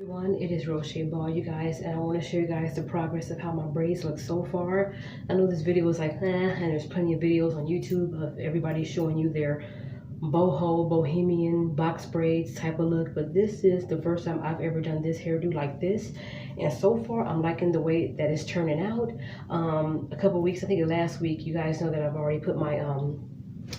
Everyone, it is Roche Ball, you guys, and I want to show you guys the progress of how my braids look so far. I know this video is like, and there's plenty of videos on YouTube of everybody showing you their Bohemian Box Braids type of look, but this is the first time I've ever done this hairdo like this, and so far I'm liking the way that it's turning out. A couple weeks, I think last week, you guys know that I've already put my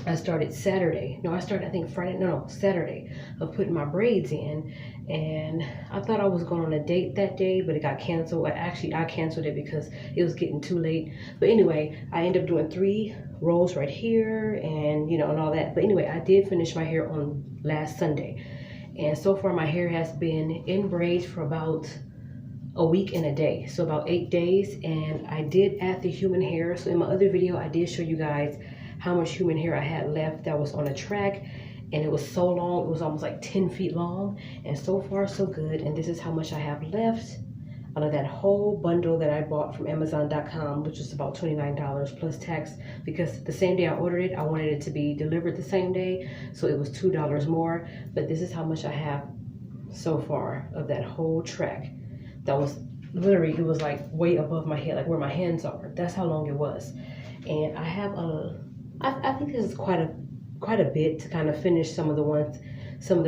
I started Saturday. No, I started I think Friday. No, Saturday of putting my braids in, and I thought I was going on a date that day, but it got canceled. Actually, I canceled it because it was getting too late. But anyway, I ended up doing 3 rolls right here, and and all that. But anyway, I did finish my hair on last Sunday, and so far my hair has been in braids for about a week and a day, so about 8 days. And I did add the human hair. So in my other video, I did show you guys how much human hair I had left that was on a track, and it was so long, it was almost like 10 feet long, and so far so good. And this is how much I have left out of that whole bundle that I bought from Amazon.com, which was about $29 plus tax, because the same day I ordered it, I wanted it to be delivered the same day, so it was $2 more. But this is how much I have so far of that whole track. That was literally, it was like way above my head, like where my hands are. That's how long it was. And I have I think this is quite a bit to kind of finish some of the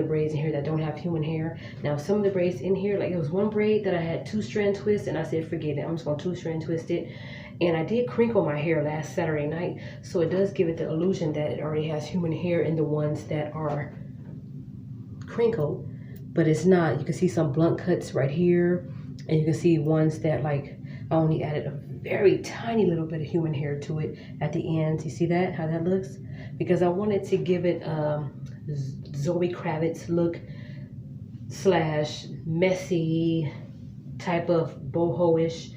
braids in here that don't have human hair. Now some of the braids in here, like it was one braid that I had 2-strand twist, and I said forget it, I'm just gonna 2-strand twist it. And I did crinkle my hair last Saturday night, so it does give it the illusion that it already has human hair in the ones that are crinkled, but it's not. You can see some blunt cuts right here, and you can see ones that like I only added a very tiny little bit of human hair to it at the end. You see that, how that looks? Because I wanted to give it Zoe Kravitz look slash messy type of boho-ish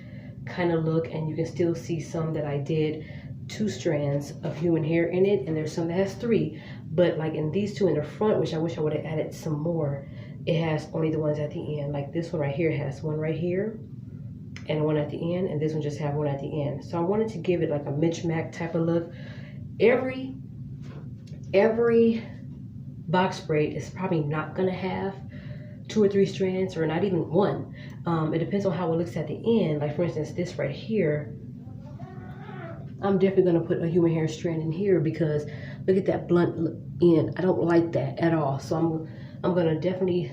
kind of look. And you can still see some that I did 2 strands of human hair in it, and there's some that has 3. But like in these 2 in the front, which I wish I would have added some more, it has only the ones at the end. Like this one right here has one right here and one at the end, and this one just have one at the end. So I wanted to give it like a Mitch-Mac type of look. Every box braid is probably not gonna have 2 or 3 strands, or not even 1. It depends on how it looks at the end. Like for instance, this right here, I'm definitely gonna put a human hair strand in here because look at that blunt end. I don't like that at all. So I'm gonna definitely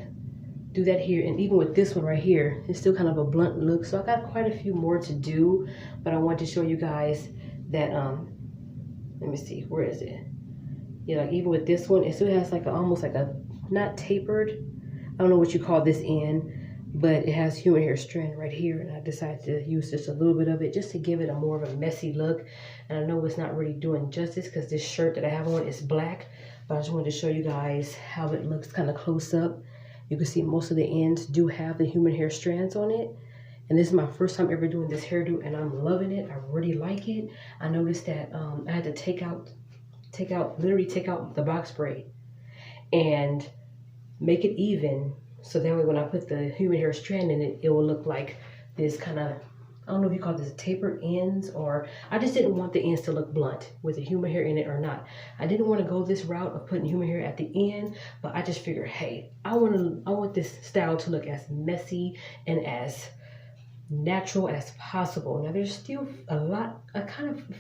do that here. And even with this one right here, it's still kind of a blunt look. So I got quite a few more to do, but I want to show you guys that let me see, where is it? Yeah, like even with this one, it still has like almost like a, not tapered, I don't know what you call this end, but it has human hair strand right here, and I decided to use just a little bit of it just to give it a more of a messy look. And I know it's not really doing justice because this shirt that I have on is black, but I just wanted to show you guys how it looks kind of close up. You can see most of the ends do have the human hair strands on it. And this is my first time ever doing this hairdo, and I'm loving it. I really like it. I noticed that I had to literally take out the box braid and make it even. So that way when I put the human hair strand in it, it will look like this kind of, I don't know if you call this tapered ends, or I just didn't want the ends to look blunt with the human hair in it or not. I didn't want to go this route of putting human hair at the end, but I just figured, hey, I want this style to look as messy and as natural as possible. Now there's still a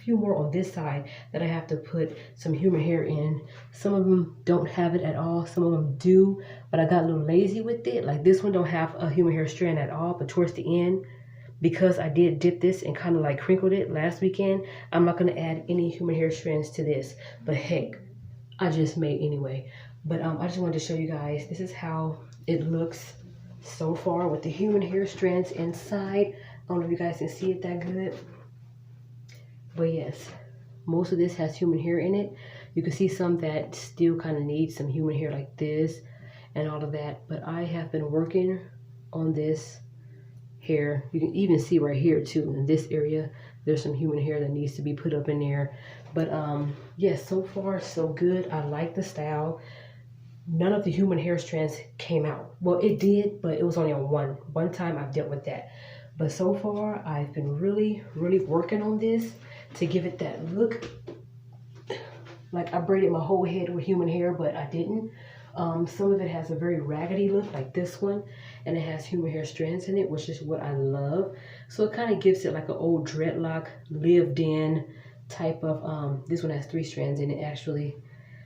few more on this side that I have to put some human hair in. Some of them don't have it at all, some of them do, but I got a little lazy with it. Like this one don't have a human hair strand at all, but towards the end, because I did dip this and kind of like crinkled it last weekend, I'm not going to add any human hair strands to this. But heck, I just made anyway. But I just wanted to show you guys, this is how it looks so far with the human hair strands inside. I don't know if you guys can see it that good. But yes, most of this has human hair in it. You can see some that still kind of need some human hair like this and all of that. But I have been working on this hair. You can even see right here too, in this area there's some human hair that needs to be put up in there. But yes, so far so good. I like the style. None of the human hair strands came out. Well, it did, but it was only on one time I've dealt with that. But so far I've been really working on this to give it that look. Like I braided my whole head with human hair, but I didn't. Some of it has a very raggedy look like this one, and it has human hair strands in it, which is what I love. So it kind of gives it like an old dreadlock lived in type of, this one has 3 strands in it actually.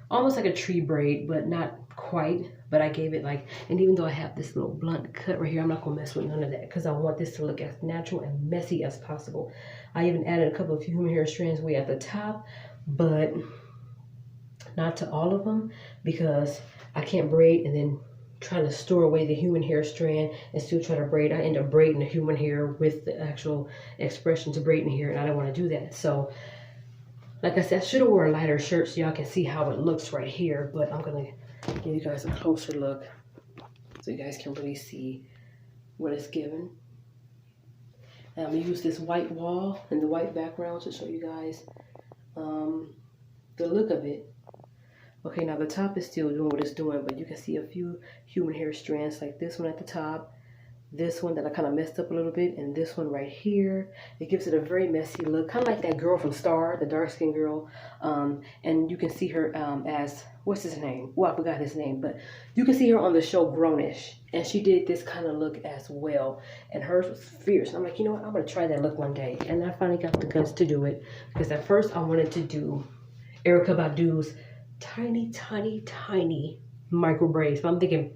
Almost like a tree braid, but not quite. But I gave it like, and even though I have this little blunt cut right here, I'm not gonna mess with none of that because I want this to look as natural and messy as possible. I even added a couple of human hair strands way at the top, but not to all of them because I can't braid and then try to store away the human hair strand and still try to braid. I end up braiding the human hair with the actual X-Pressions braiding here, and I don't want to do that. So like I said, I should have worn a lighter shirt so y'all can see how it looks right here, but I'm gonna give you guys a closer look so you guys can really see what it's given. And I'm gonna use this white wall and the white background to show you guys the look of it. Okay, now the top is still doing what it's doing, but you can see a few human hair strands like this one at the top, this one that I kind of messed up a little bit, and this one right here. It gives it a very messy look, kind of like that girl from Star, the dark-skinned girl. And you can see her as, what's his name? Well, I forgot his name, but you can see her on the show Grownish, and she did this kind of look as well, and hers was fierce. And I'm like, you know what, I'm gonna try that look one day, and I finally got the guts to do it, because at first I wanted to do Erykah Badu's tiny micro braids, but I'm thinking,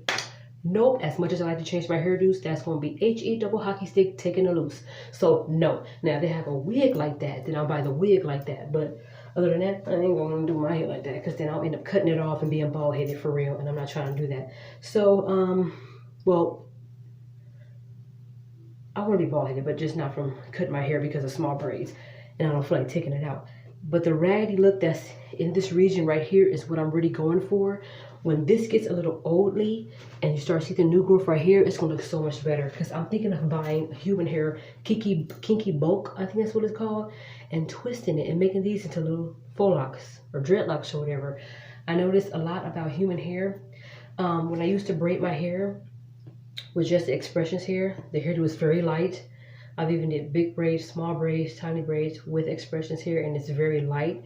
nope, as much as I like to change my hairdos, that's going to be H-E double hockey stick taking a loose. So no. Now if they have a wig like that, then I'll buy the wig like that. But other than that, I ain't going to do my hair like that, because then I'll end up cutting it off and being bald headed for real, and I'm not trying to do that. So well, I want to be bald headed, but just not from cutting my hair because of small braids, and I don't feel like taking it out. But the raggedy look that's in this region right here is what I'm really going for. When this gets a little oldly and you start seeing the new growth right here, it's going to look so much better. Because I'm thinking of buying human hair kinky bulk, I think that's what it's called, and twisting it and making these into little faux locks or dreadlocks or whatever. I noticed a lot about human hair. When I used to braid my hair with just the X-Pressions hair, the hairdo was very light. I've even did big braids, small braids, tiny braids with X-Pressions hair, and it's very light.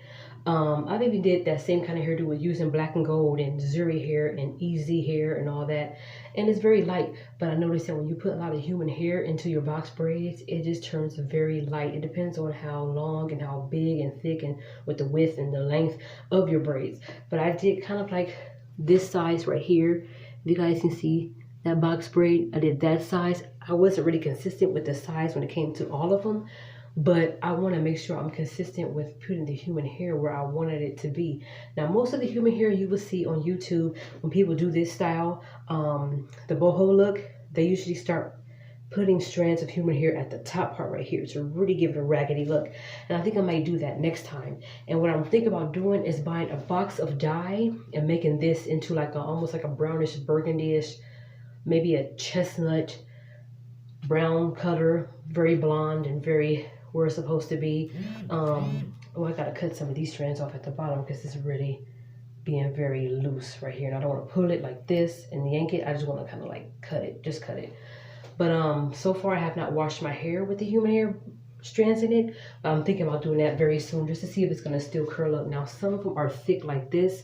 I've even did that same kind of hairdo with using black and gold and Zuri hair and EZ hair and all that, and it's very light. But I noticed that when you put a lot of human hair into your box braids, it just turns very light. It depends on how long and how big and thick and with the width and the length of your braids. But I did kind of like this size right here. You guys can see that box braid, I did that size. I wasn't really consistent with the size when it came to all of them, but I want to make sure I'm consistent with putting the human hair where I wanted it to be. Now, most of the human hair you will see on YouTube when people do this style, the boho look, they usually start putting strands of human hair at the top part right here to really give it a raggedy look. And I think I might do that next time. And what I'm thinking about doing is buying a box of dye and making this into like almost like a brownish burgundy-ish, maybe a chestnut brown color, very blonde and very where it's supposed to be. Oh, I gotta cut some of these strands off at the bottom because it's really being very loose right here, and I don't want to pull it like this and yank it. I just want to kind of like cut it, just cut it. But so far I have not washed my hair with the human hair strands in it. I'm thinking about doing that very soon just to see if it's gonna still curl up. Now some of them are thick like this,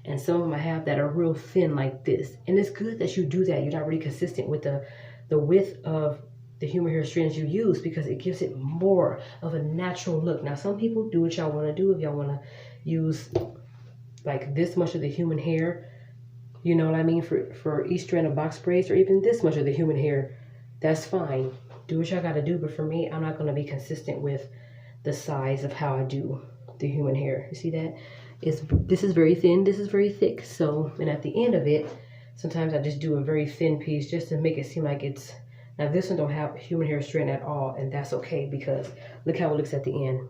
and some of them I have that are real thin like this. And it's good that you do that. You're not really consistent with the width of the human hair strands you use, because it gives it more of a natural look. Now some people do what y'all want to do. If y'all want to use like this much of the human hair, you know what I mean, for each strand of box braids, or even this much of the human hair, that's fine. Do what y'all got to do. But for me, I'm not going to be consistent with the size of how I do the human hair. You see that? This is very thin, this is very thick. So, and at the end of it, sometimes I just do a very thin piece just to make it seem like it's, now this one don't have human hair strand at all, and that's okay because look how it looks at the end.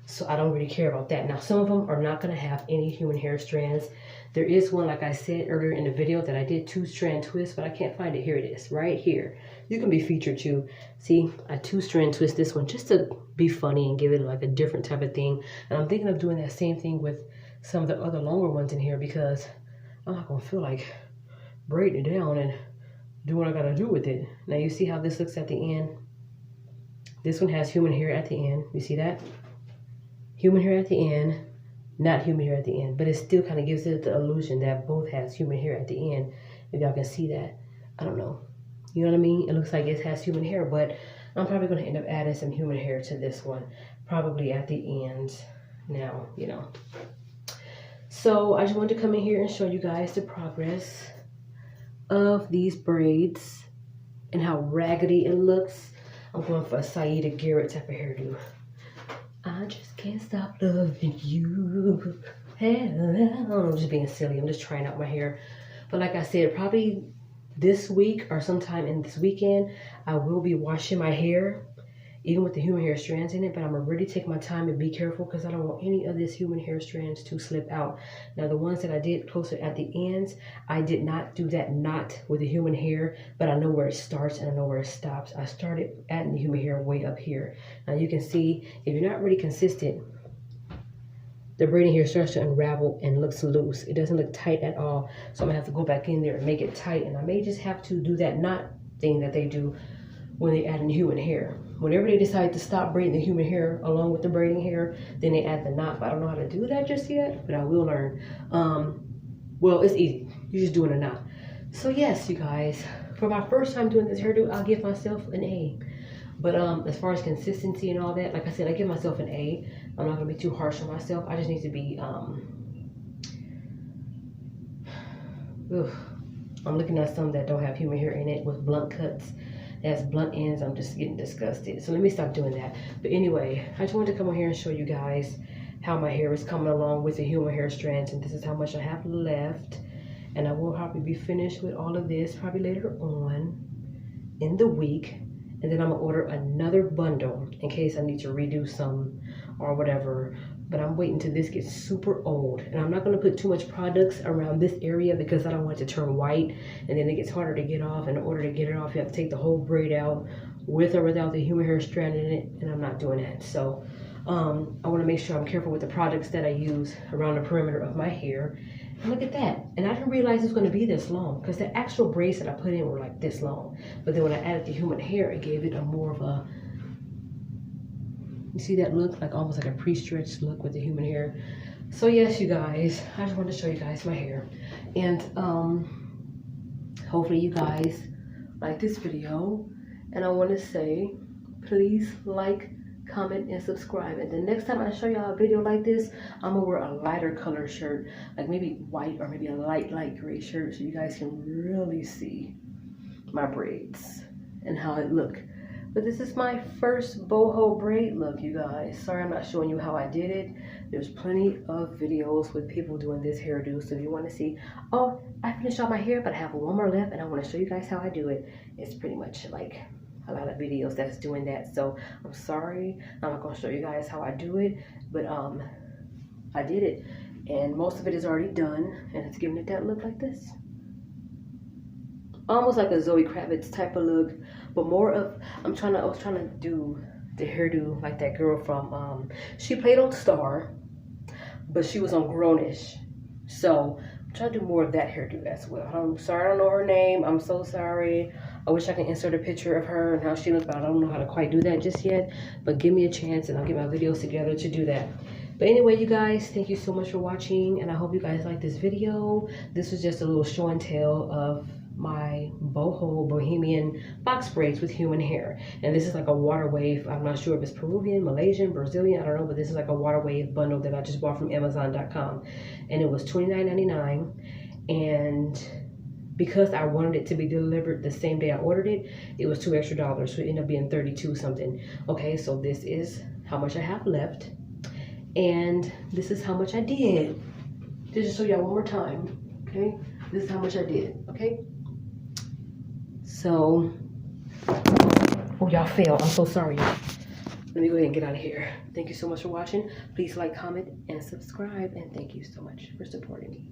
So I don't really care about that. Now some of them are not going to have any human hair strands. There is one, like I said earlier in the video, that I did 2-strand twist, but I can't find it. Here it is, right here. You can be featured too. See, I 2-strand twist this one just to be funny and give it like a different type of thing. And I'm thinking of doing that same thing with some of the other longer ones in here, because I'm not going to feel like braiding it down and do what I got to do with it. Now you see how this looks at the end? This one has human hair at the end. You see that? Human hair at the end. not human hair at the end, but it still kind of gives it the illusion that both has human hair at the end. If y'all can see that, I don't know. You know what I mean? It looks like it has human hair, but I'm probably going to end up adding some human hair to this one, probably at the end now, you know. So I just wanted to come in here and show you guys the progress of these braids and how raggedy it looks. I'm going for a Saida Garrett type of hairdo. I just can't stop loving you. I'm just being silly. I'm just trying out my hair. But like I said, probably this week or sometime in this weekend, I will be washing my hair, even with the human hair strands in it. But I'm going to really take my time and be careful because I don't want any of this human hair strands to slip out. Now, the ones that I did closer at the ends, I did not do that knot with the human hair, but I know where it starts and I know where it stops. I started adding the human hair way up here. Now, you can see if you're not really consistent, the braiding here starts to unravel and looks loose. It doesn't look tight at all. So I'm gonna have to go back in there and make it tight. And I may just have to do that knot thing that they do when they add in human hair. Whenever they decide to stop braiding the human hair along with the braiding hair, then they add the knot. But I don't know how to do that just yet, but I will learn. Well, it's easy. You're just doing a knot. So yes, you guys, for my first time doing this hairdo, I'll give myself an A. But as far as consistency and all that, like I said, I give myself an A. I'm not gonna be too harsh on myself. I just need to be, I'm looking at some that don't have human hair in it with blunt cuts. It has blunt ends. I'm just getting disgusted. So let me stop doing that. But anyway, I just wanted to come on here and show you guys how my hair is coming along with the human hair strands. And this is how much I have left. And I will probably be finished with all of this probably later on in the week. And then I'm gonna order another bundle in case I need to redo some or whatever. But I'm waiting till this gets super old. And I'm not gonna put too much products around this area because I don't want it to turn white. And then it gets harder to get off. And in order to get it off, you have to take the whole braid out with or without the human hair strand in it. And I'm not doing that. So I wanna make sure I'm careful with the products that I use around the perimeter of my hair. And look at that. And I didn't realize it was going to be this long because the actual braids that I put in were like this long. But then when I added the human hair, it gave it a more of a, you see that look? Like almost like a pre-stretched look with the human hair. So yes, you guys, I just wanted to show you guys my hair. And hopefully you guys like this video. And I want to say, please like, comment, and subscribe. And the next time I show y'all a video like this, I'm gonna wear a lighter color shirt, like maybe white or maybe a light gray shirt, so you guys can really see my braids and how it look. But this is my first boho braid look, you guys. Sorry I'm not showing you how I did it. There's plenty of videos with people doing this hairdo, so if you want to see, oh, I finished all my hair but I have one more left and I want to show you guys how I do it, it's pretty much like a lot of videos that's doing that. So I'm sorry, I'm not gonna show you guys how I do it, but I did it and most of it is already done and it's giving it that look like this, almost like a Zoe Kravitz type of look, but more of I was trying to do the hairdo like that girl from she played on Star, but she was on Grownish. So I'm trying to do more of that hairdo as well. I'm sorry, I don't know her name. I'm so sorry. I wish I could insert a picture of her and how she looks, but I don't know how to quite do that just yet. But give me a chance and I'll get my videos together to do that. But anyway, you guys, thank you so much for watching. And I hope you guys like this video. This was just a little show and tell of my boho Bohemian box braids with human hair. And this is like a water wave. I'm not sure if it's Peruvian, Malaysian, Brazilian, I don't know. But this is like a water wave bundle that I just bought from Amazon.com. And it was $29.99. And because I wanted it to be delivered the same day I ordered it, it was $2 extra. So it ended up being 32 something. Okay, so this is how much I have left. And this is how much I did. Just to show y'all one more time. Okay, this is how much I did. Okay. So, oh, y'all fail. I'm so sorry. Let me go ahead and get out of here. Thank you so much for watching. Please like, comment, and subscribe. And thank you so much for supporting me.